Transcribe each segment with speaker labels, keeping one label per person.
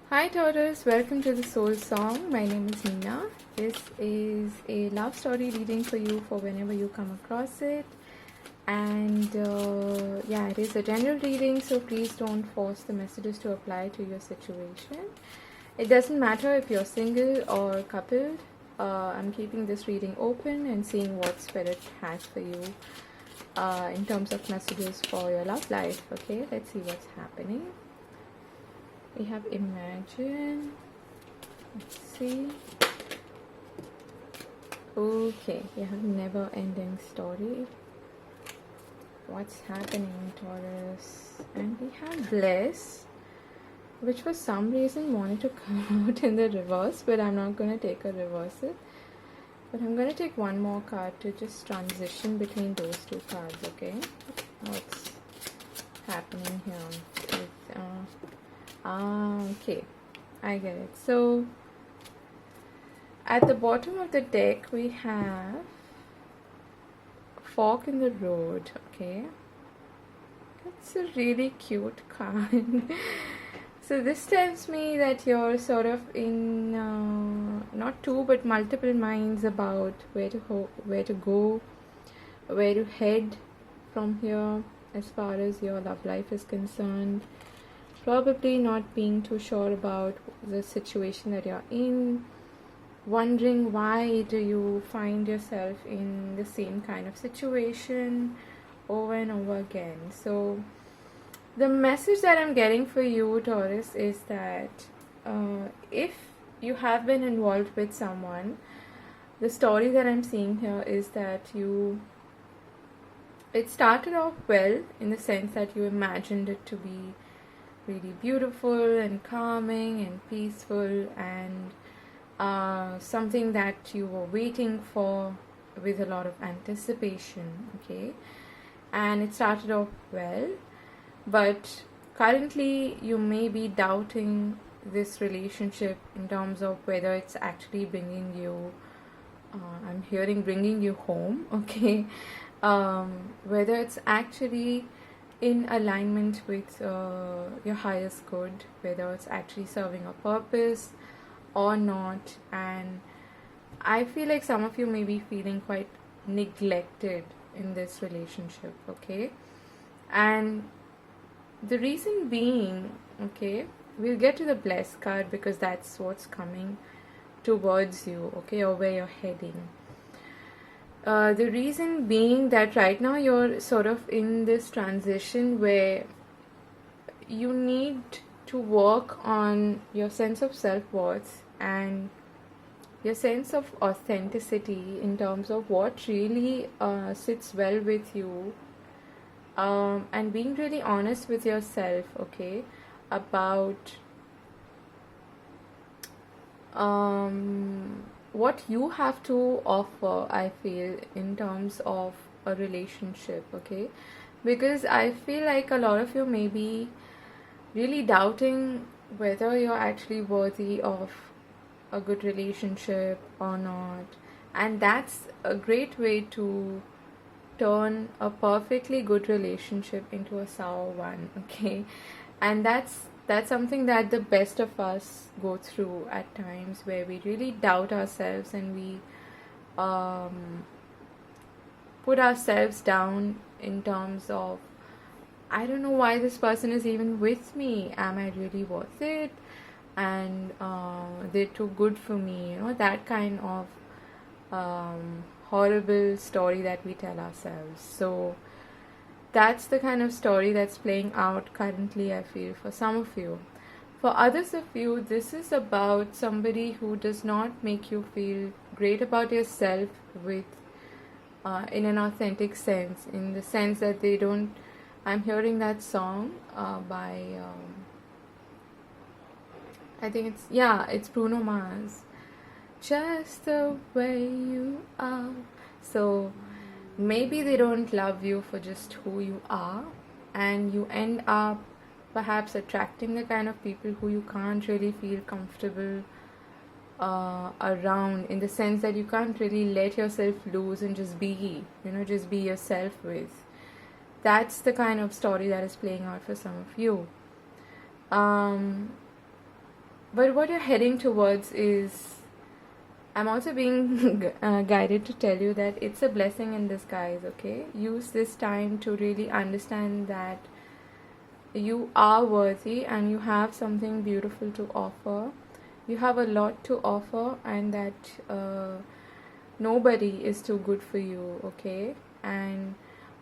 Speaker 1: Hi Taurus, welcome to the Soul Song. My name is Nina. This is a love story reading for you for whenever you come across it. And yeah, it is a general reading, so please don't force the messages to apply to your situation. It doesn't matter if you're single or coupled. I'm keeping this reading open and seeing what Spirit has for you in terms of messages for your love life. Okay, let's see what's happening. We have Imagine. Let's see. Okay, we have Never Ending Story. What's happening, Taurus? And we have Bliss, which for some reason wanted to come out in the reverse, but I'm not going to take a reversal. But I'm going to take one more card to just transition between those two cards, okay? What's happening here? Okay, I get it. So at the bottom of the deck we have Fork in the Road. Okay, it's a really cute card. So this tells me that you're sort of in not two but multiple minds about where to go, where to head from here as far as your love life is concerned. Probably not being too sure about the situation that you're in, wondering why do you find yourself in the same kind of situation over and over again. So the message that I'm getting for you, Taurus, is that if you have been involved with someone, the story that I'm seeing here is that it started off well in the sense that you imagined it to be really beautiful and calming and peaceful and something that you were waiting for with a lot of anticipation, okay? And it started off well, but currently you may be doubting this relationship in terms of whether it's actually bringing you I'm hearing bringing you home, okay? Whether it's actually in alignment with your highest good, whether it's actually serving a purpose or not. And I feel like some of you may be feeling quite neglected in this relationship, okay? And the reason being, okay, we'll get to the Blessed card because that's what's coming towards you, okay, or where you're heading. The reason being that right now you're sort of in this transition where you need to work on your sense of self-worth and your sense of authenticity in terms of what really sits well with you, and being really honest with yourself, okay, about what you have to offer, I feel, in terms of a relationship, okay? Because I feel like a lot of you may be really doubting whether you're actually worthy of a good relationship or not. And that's a great way to turn a perfectly good relationship into a sour one, okay? And that's something that the best of us go through at times, where we really doubt ourselves and we put ourselves down in terms of, I don't know why this person is even with me. Am I really worth it? And they're too good for me. You know, that kind of horrible story that we tell ourselves. So that's the kind of story that's playing out currently, I feel, for some of you. For others of you, this is about somebody who does not make you feel great about yourself with in an authentic sense, in the sense that they don't. I'm hearing that song by I think it's Bruno Mars, Just the Way You Are. So maybe they don't love you for just who you are, and you end up perhaps attracting the kind of people who you can't really feel comfortable around, in the sense that you can't really let yourself loose and just be yourself with. That's the kind of story that is playing out for some of you. But what you're heading towards is, I'm also being guided to tell you that it's a blessing in disguise, okay? Use this time to really understand that you are worthy and you have something beautiful to offer. You have a lot to offer, and that nobody is too good for you, okay? And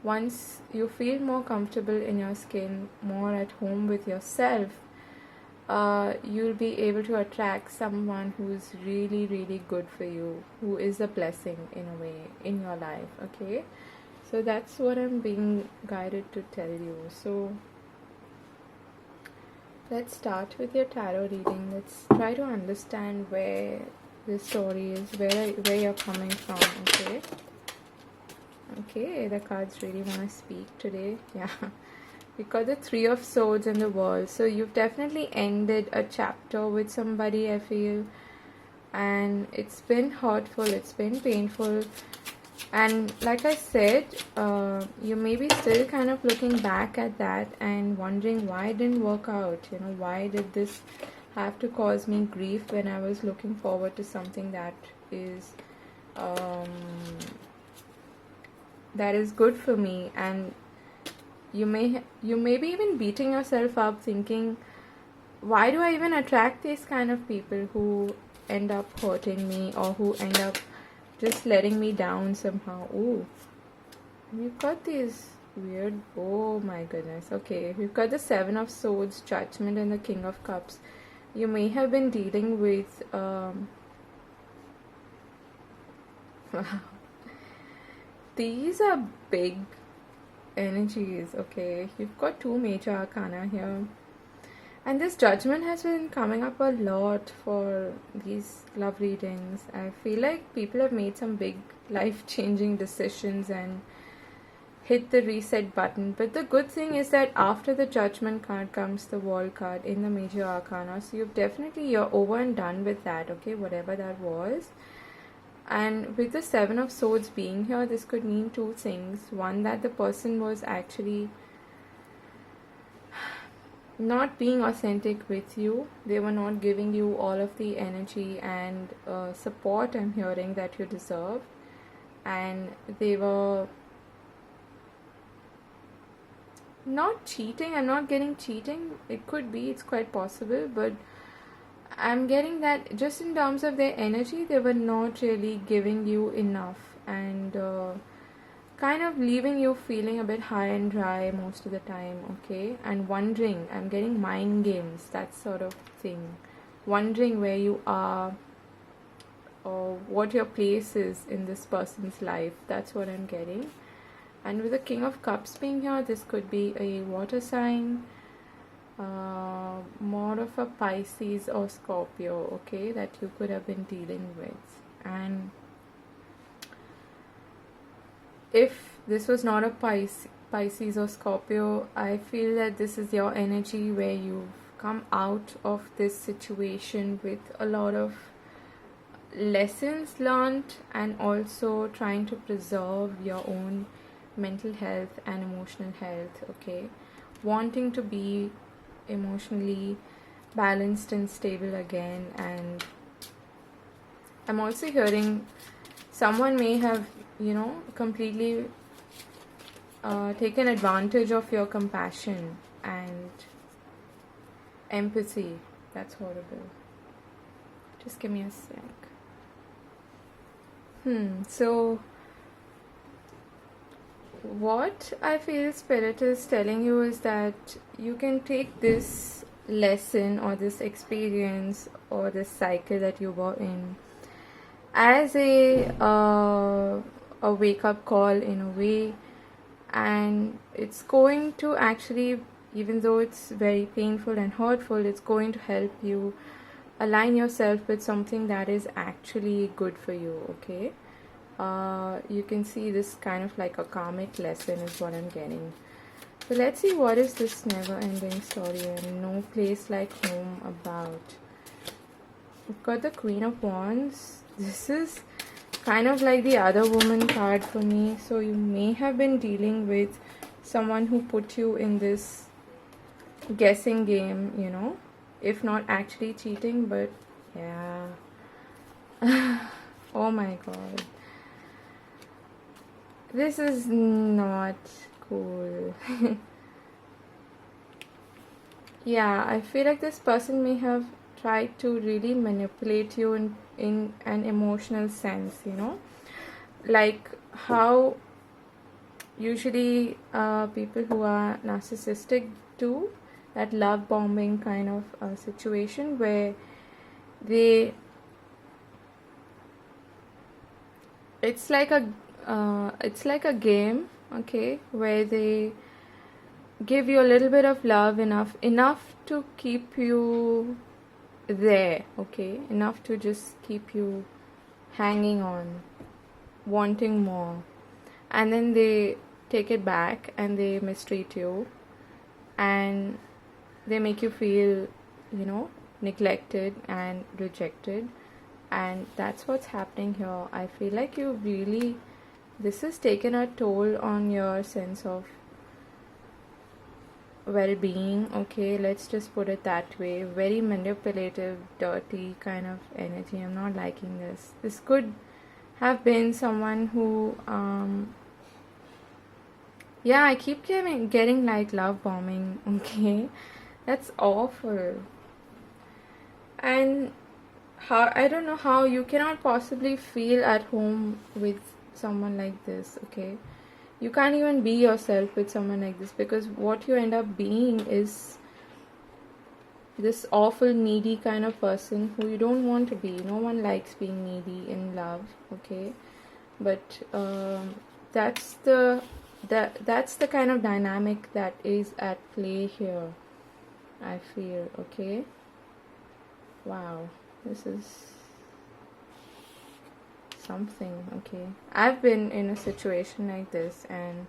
Speaker 1: once you feel more comfortable in your skin, more at home with yourself, you'll be able to attract someone who's really, really good for you, who is a blessing in a way in your life, okay? So that's what I'm being guided to tell you. So let's start with your tarot reading. Let's try to understand where this story is, where you're coming from, okay? Okay, the cards really want to speak today. Yeah. We got the Three of Swords in the World. So you've definitely ended a chapter with somebody, I feel. And it's been hurtful, it's been painful. And like I said, you may be still kind of looking back at that and wondering why it didn't work out. You know, why did this have to cause me grief when I was looking forward to something that is good for me. And you may be even beating yourself up thinking, why do I even attract these kind of people who end up hurting me, or who end up just letting me down somehow? Ooh, we've got these weird, oh my goodness. Okay, we've got the Seven of Swords, Judgment, and the King of Cups. You may have been dealing with these are big energies, okay? You've got two major arcana here, and this Judgment has been coming up a lot for these love readings. I feel like people have made some big life-changing decisions and hit the reset button. But the good thing is that after the Judgment card comes the World card in the major arcana, so you're over and done with that, okay, whatever that was. And with the Seven of Swords being here, this could mean two things. One, that the person was actually not being authentic with you. They were not giving you all of the energy and support, I'm hearing, that you deserve. And they were not cheating. I'm not getting cheating. It could be, it's quite possible, but I'm getting that just in terms of their energy, they were not really giving you enough, and kind of leaving you feeling a bit high and dry most of the time, okay? And wondering, I'm getting mind games, that sort of thing. Wondering where you are, or what your place is in this person's life. That's what I'm getting. And with the King of Cups being here, this could be a water sign, more of a Pisces or Scorpio, okay, that you could have been dealing with. And if this was not a Pisces or Scorpio, I feel that this is your energy where you've come out of this situation with a lot of lessons learned, and also trying to preserve your own mental health and emotional health, okay? Wanting to be emotionally balanced and stable again. And I'm also hearing someone may have, completely taken advantage of your compassion and empathy. That's horrible. Just give me a sec. So what I feel Spirit is telling you is that you can take this lesson or this experience or this cycle that you were in as a wake-up call in a way, and it's going to actually, even though it's very painful and hurtful, it's going to help you align yourself with something that is actually good for you, okay? You can see this kind of like a karmic lesson is what I'm getting. So let's see, what is this never-ending story and no place like home about? We've got the Queen of Wands. This is kind of like the Other Woman card for me. So you may have been dealing with someone who put you in this guessing game, if not actually cheating, but yeah. Oh my god. This is not cool. Yeah, I feel like this person may have tried to really manipulate you in an emotional sense, you know? Like how usually people who are narcissistic do that love bombing kind of situation where they it's like a game, okay, where they give you a little bit of love, enough to keep you there, okay, enough to just keep you hanging on, wanting more, and then they take it back and they mistreat you and they make you feel, you know, neglected and rejected. And that's what's happening here. I feel like you really, this has taken a toll on your sense of well-being, okay, let's just put it that way. Very manipulative, dirty kind of energy. I'm not liking this. This could have been someone who yeah, I keep getting like love bombing, okay, that's awful. And how, I don't know how you cannot possibly feel at home with someone like this, okay. You can't even be yourself with someone like this, because what you end up being is this awful needy kind of person who you don't want to be. No one likes being needy in love, okay. But that's the kind of dynamic that is at play here, I feel, okay. Wow, this is something, okay. I've been in a situation like this, and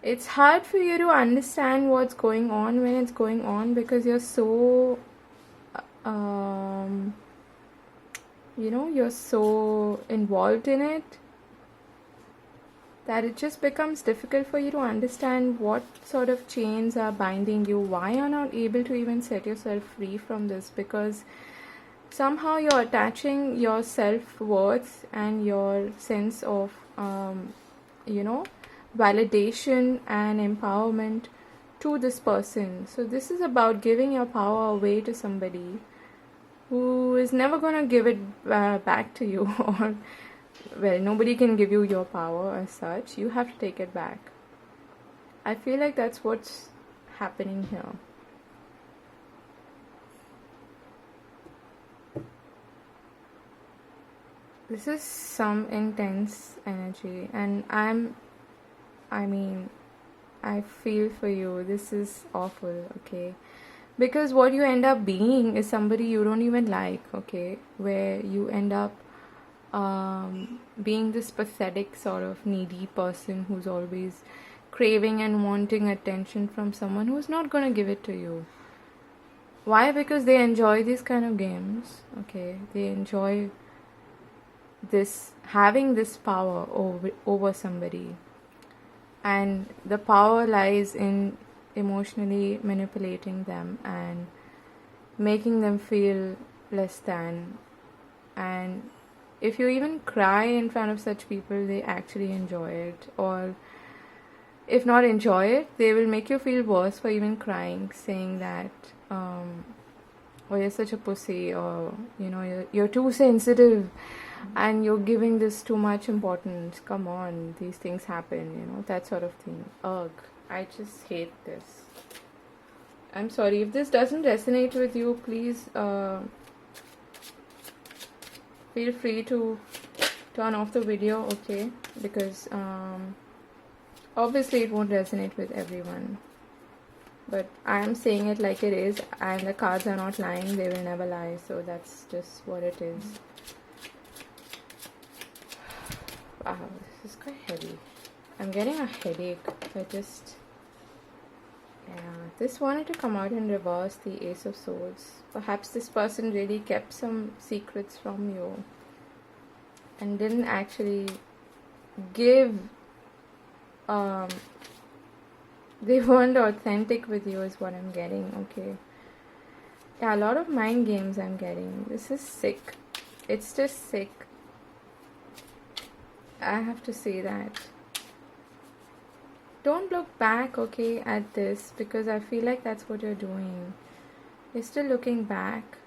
Speaker 1: it's hard for you to understand what's going on when it's going on, because you're so you know, you're so involved in it that it just becomes difficult for you to understand what sort of chains are binding you, why you're not able to even set yourself free from this, because somehow you're attaching your self-worth and your sense of you know, validation and empowerment to this person. So this is about giving your power away to somebody who is never going to give it back to you. Or, well, nobody can give you your power as such. You have to take it back. I feel like that's what's happening here. This is some intense energy, and I feel for you. This is awful, okay? Because what you end up being is somebody you don't even like, okay? Where you end up being this pathetic sort of needy person who's always craving and wanting attention from someone who's not going to give it to you. Why? Because they enjoy these kind of games, okay? They enjoy this, having this power over somebody, and the power lies in emotionally manipulating them and making them feel less than. And if you even cry in front of such people, they actually enjoy it, or if not enjoy it, they will make you feel worse for even crying, saying that oh, you're such a pussy, or you know, you're too sensitive and you're giving this too much importance. Come on, these things happen, you know, that sort of thing. Ugh, I just hate this. I'm sorry if this doesn't resonate with you. Please feel free to turn off the video, okay? Because obviously it won't resonate with everyone, but I am saying it like it is, and the cards are not lying. They will never lie, so that's just what it is. Wow, this is quite heavy. I'm getting a headache. This wanted to come out in reverse, the Ace of Swords. Perhaps this person really kept some secrets from you and didn't actually give, they weren't authentic with you is what I'm getting, okay? Yeah, a lot of mind games I'm getting. This is sick. It's just sick. I have to say that. Don't look back, okay, at this, because I feel like that's what you're doing. You're still looking back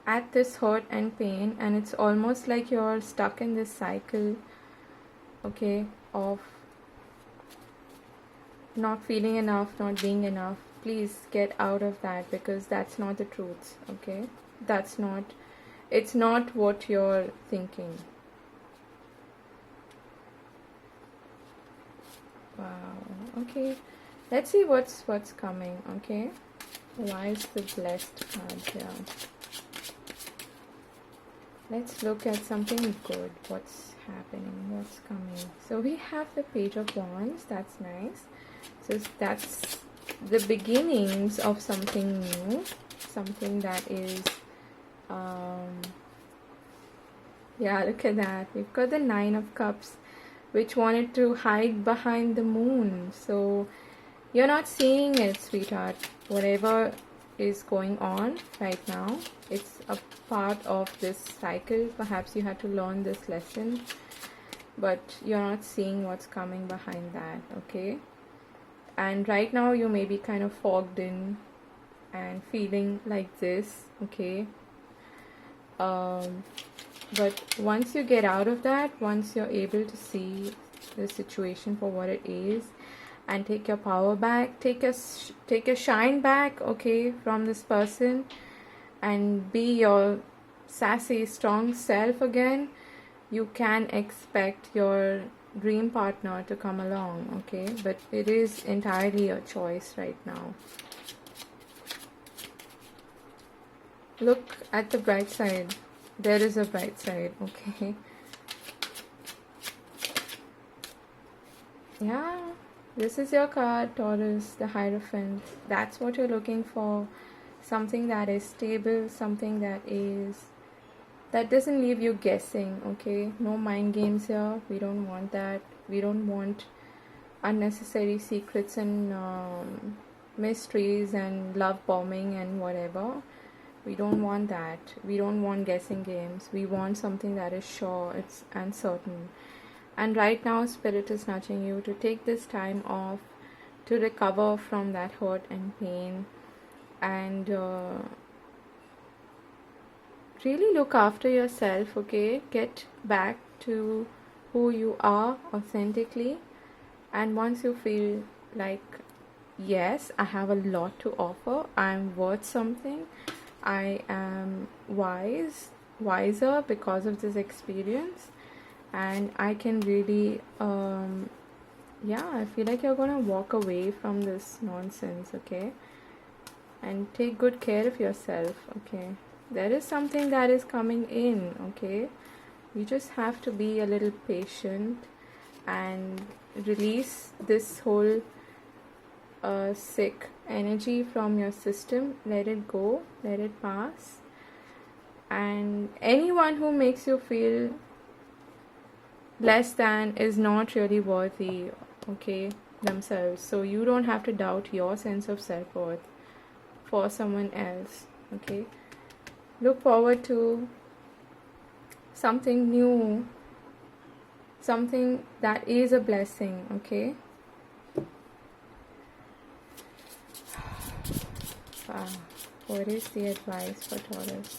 Speaker 1: at this hurt and pain, and it's almost like you're stuck in this cycle, okay, of not feeling enough, not being enough. Please get out of that, because that's not the truth, okay? That's not, it's not what you're thinking. Wow, okay. Let's see what's coming, okay? Why is the blessed card here? Let's look at something good. What's happening? What's coming? So we have the Page of Wands. That's nice. So that's the beginnings of something new. Something that is... yeah, look at that. We've got the Nine of Cups, which wanted to hide behind the moon. So you're not seeing it, sweetheart. Whatever is going on right now, it's a part of this cycle. Perhaps you had to learn this lesson, but you're not seeing what's coming behind that, okay? And right now you may be kind of fogged in and feeling like this, okay? But once you get out of that, once you're able to see the situation for what it is and take your power back, take your shine back, okay, from this person, and be your sassy, strong self again, you can expect your dream partner to come along, okay? But it is entirely your choice right now. Look at the bright side. There is a bright side, okay? Yeah, this is your card, Taurus, the Hierophant. That's what you're looking for. Something that is stable, something that doesn't leave you guessing, okay? No mind games here. We don't want that. We don't want unnecessary secrets and mysteries and love bombing and whatever. We don't want that. We don't want guessing games. We want something that is sure, it's and certain. And right now, Spirit is nudging you to take this time off to recover from that hurt and pain, and really look after yourself, okay? Get back to who you are authentically. And once you feel like, yes, I have a lot to offer, I'm worth something, I am wiser because of this experience, and I can really, yeah, I feel like you're gonna walk away from this nonsense, okay? And take good care of yourself, okay? There is something that is coming in, okay? You just have to be a little patient and release this whole sick energy from your system. Let it go, let it pass. And anyone who makes you feel less than is not really worthy, okay, themselves. So you don't have to doubt your sense of self-worth for someone else, okay? Look forward to something new, something that is a blessing, okay? Wow. What is the advice for Taurus?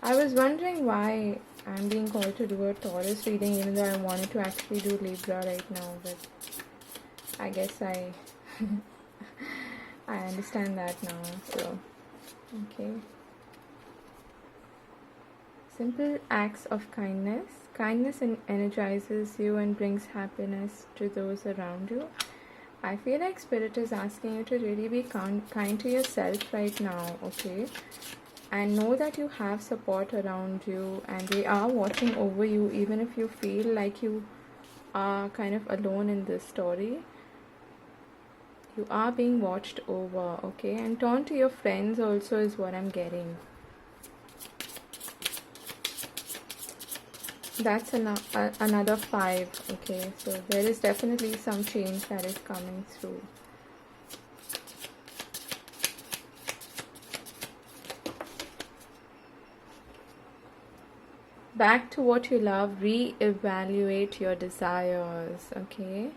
Speaker 1: I was wondering why I'm being called to do a Taurus reading, even though I wanted to actually do Libra right now, but I guess I understand that now, so okay. Simple acts of kindness. Kindness energizes you and brings happiness to those around you. I feel like Spirit is asking you to really be kind to yourself right now, okay? And know that you have support around you and they are watching over you, even if you feel like you are kind of alone in this story. You are being watched over, okay? And turn to your friends also is what I'm getting. That's another 5, okay? So there is definitely some change that is coming through. back to what you love, reevaluate your desires. Okay,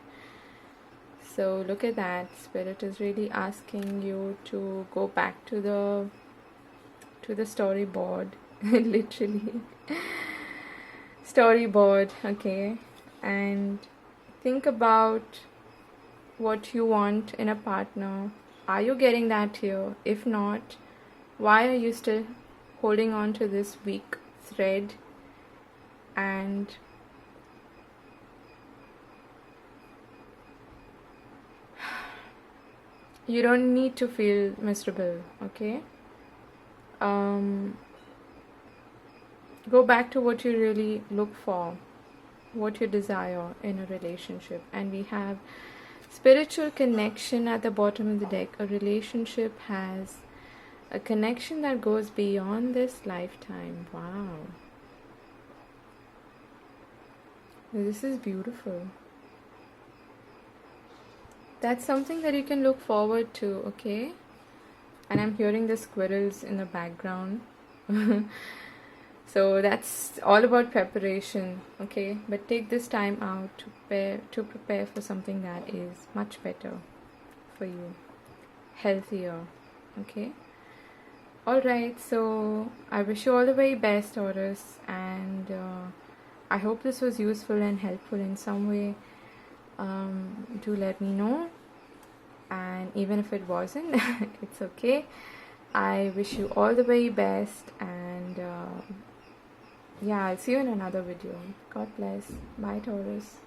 Speaker 1: so look at that. Spirit is really asking you to go back to the storyboard. Literally storyboard. Okay, and think about what you want in a partner. Are you getting that here? If not, why are you still holding on to this weak thread? And you don't need to feel miserable, okay? Go back to what you really look for, what you desire in a relationship. And we have spiritual connection at the bottom of the deck. A relationship has a connection that goes beyond this lifetime. Wow. This is beautiful. That's something that you can look forward to, okay? And I'm hearing the squirrels in the background. So that's all about preparation, okay? But take this time out to prepare for something that is much better for you, healthier, okay? Alright, so I wish you all the very best, Taurus, and I hope this was useful and helpful in some way. Do let me know, and even if it wasn't, it's okay. I wish you all the very best, and yeah, I'll see you in another video. God bless. Bye, Taurus.